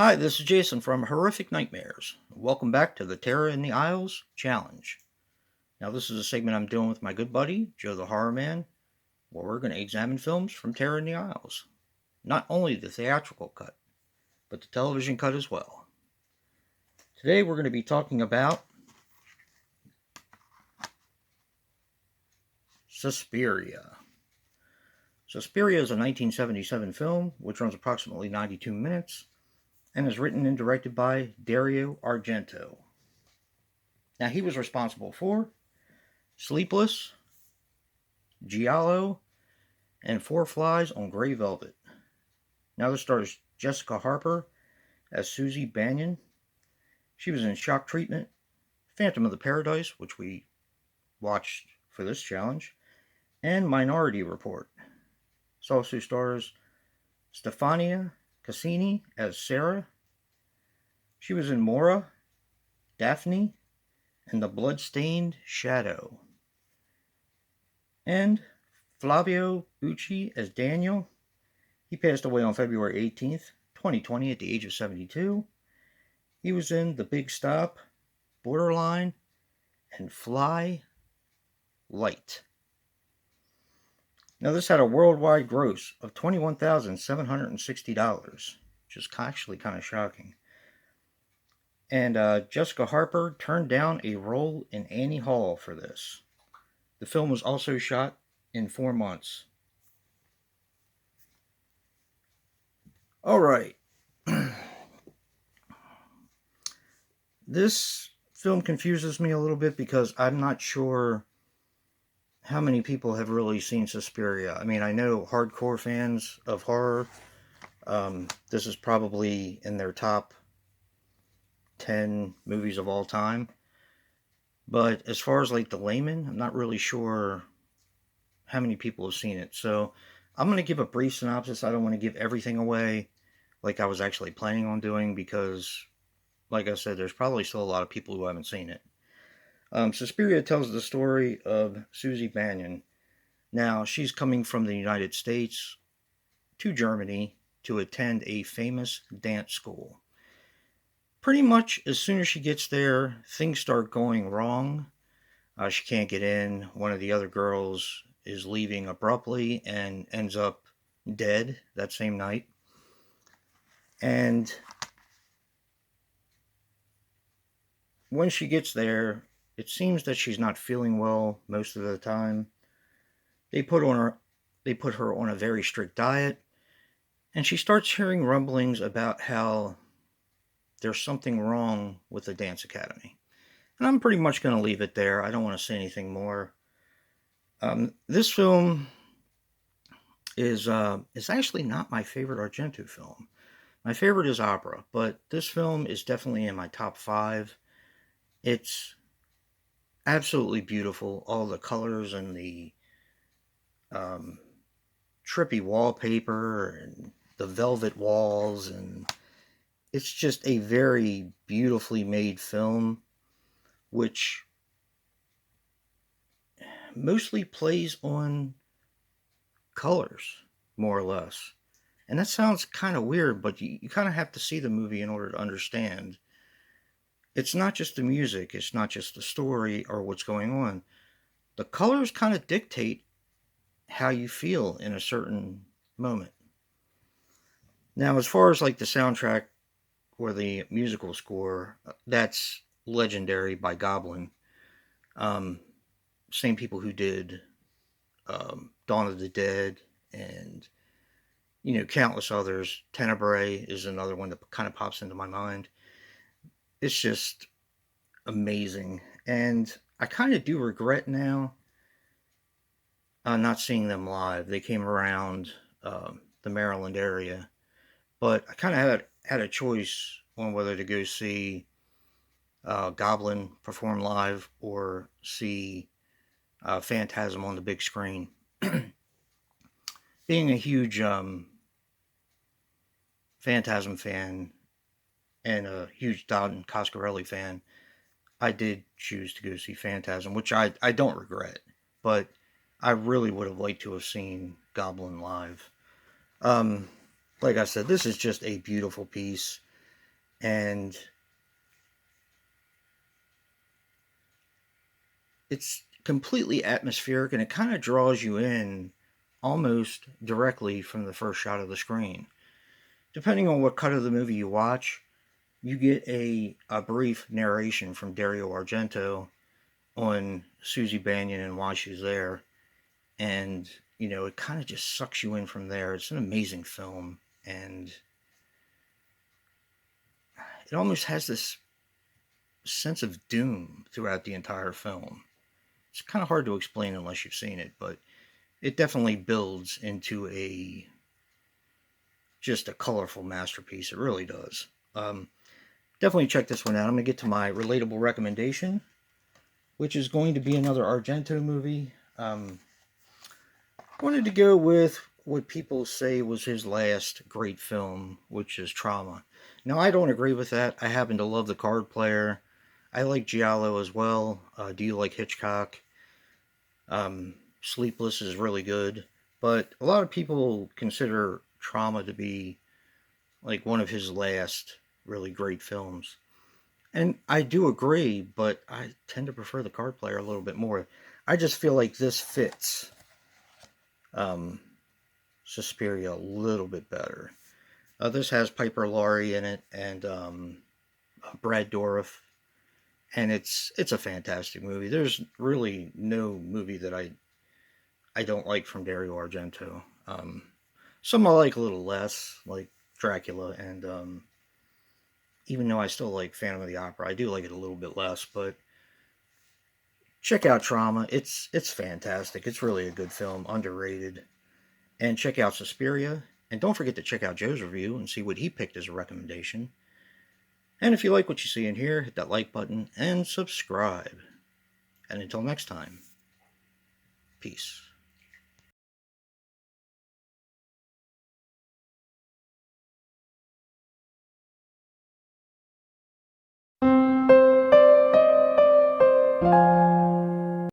Hi, this is Jason from Horrific Nightmares. Welcome back to the Terror in the Isles Challenge. Now, this is a segment I'm doing with my good buddy, Joe the Horror Man, where we're going to examine films from Terror in the Isles. Not only the theatrical cut, but the television cut as well. Today, we're going to be talking about Suspiria. Suspiria is a 1977 film which runs approximately 92 minutes and is written and directed by Dario Argento. Now, he was responsible for Sleepless, Giallo, and Four Flies on Grey Velvet. Now this stars Jessica Harper as Susie Banyan. She was in Shock Treatment, Phantom of the Paradise, which we watched for this challenge, and Minority Report. It also stars Stefania Cassini as Sarah. She was in Mora, Daphne, and The Bloodstained Shadow. And Flavio Bucci as Daniel. He passed away on February 18th, 2020 at the age of 72. He was in The Big Stop, Borderline, and Fly Light. Now, this had a worldwide gross of $21,760, which is actually kind of shocking. And Jessica Harper turned down a role in Annie Hall for this. The film was also shot in 4 months. All right. This film confuses me a little bit because I'm not sure how many people have really seen Suspiria. I mean, I know hardcore fans of horror. This is probably in their top 10 movies of all time. But as far as like the layman, I'm not really sure how many people have seen it. So I'm going to give a brief synopsis. I don't want to give everything away like I was actually planning on doing because, like I said, there's probably still a lot of people who haven't seen it. Suspiria tells the story of Susie Banyan. Now, she's coming from the United States to Germany to attend a famous dance school. Pretty much as soon as she gets there, things start going wrong. She can't get in. One of the other girls is leaving abruptly and ends up dead that same night. And when she gets there, it seems that she's not feeling well most of the time. They put her on a very strict diet, and she starts hearing rumblings about how there's something wrong with the dance academy. And I'm pretty much going to leave it there. I don't want to say anything more. This film is actually not my favorite Argento film. My favorite is Opera, but this film is definitely in my top 5. It's absolutely beautiful. All the colors and the trippy wallpaper and the velvet walls, and it's just a very beautifully made film, which mostly plays on colors, more or less. And that sounds kind of weird, but you kind of have to see the movie in order to understand. It's not just the music, it's not just the story or what's going on. The colors kind of dictate how you feel in a certain moment. Now, as far as like the soundtrack or the musical score, that's legendary by Goblin. Same people who did Dawn of the Dead and countless others. Tenebrae is another one that kind of pops into my mind. It's just amazing, and I kind of do regret now not seeing them live. They came around the Maryland area, but I kind of had a choice on whether to go see Goblin perform live or see Phantasm on the big screen. Being a huge Phantasm fan and a huge Don Coscarelli fan, I did choose to go see Phantasm, which I don't regret, but I really would have liked to have seen Goblin live. Like I said, this is just a beautiful piece. And it's completely atmospheric, and it kind of draws you in almost directly from the first shot of the screen. Depending on what cut of the movie you watch, you get a brief narration from Dario Argento on Susie Bannion and why she's there. And, it kind of just sucks you in from there. It's an amazing film. And it almost has this sense of doom throughout the entire film. It's kind of hard to explain unless you've seen it, but it definitely builds into just a colorful masterpiece. It really does. Definitely check this one out. I'm going to get to my relatable recommendation, which is going to be another Argento movie. I wanted to go with what people say was his last great film, which is Trauma. Now, I don't agree with that. I happen to love The Card Player. I like Giallo as well. Do you like Hitchcock? Sleepless is really good. But a lot of people consider Trauma to be like one of his last really great films. And I do agree, but I tend to prefer The Card Player a little bit more. I just feel like this fits um, Suspiria a little bit better. This has Piper Laurie in it and Brad Dourif, and it's a fantastic movie. There's really no movie that I don't like from Dario Argento. Some I like a little less, like Dracula, and even though I still like Phantom of the Opera, I do like it a little bit less. But check out Trauma. It's fantastic. It's really a good film, underrated. And check out Suspiria. And don't forget to check out Joe's review and see what he picked as a recommendation. And if you like what you see in here, hit that like button and subscribe. And until next time, peace.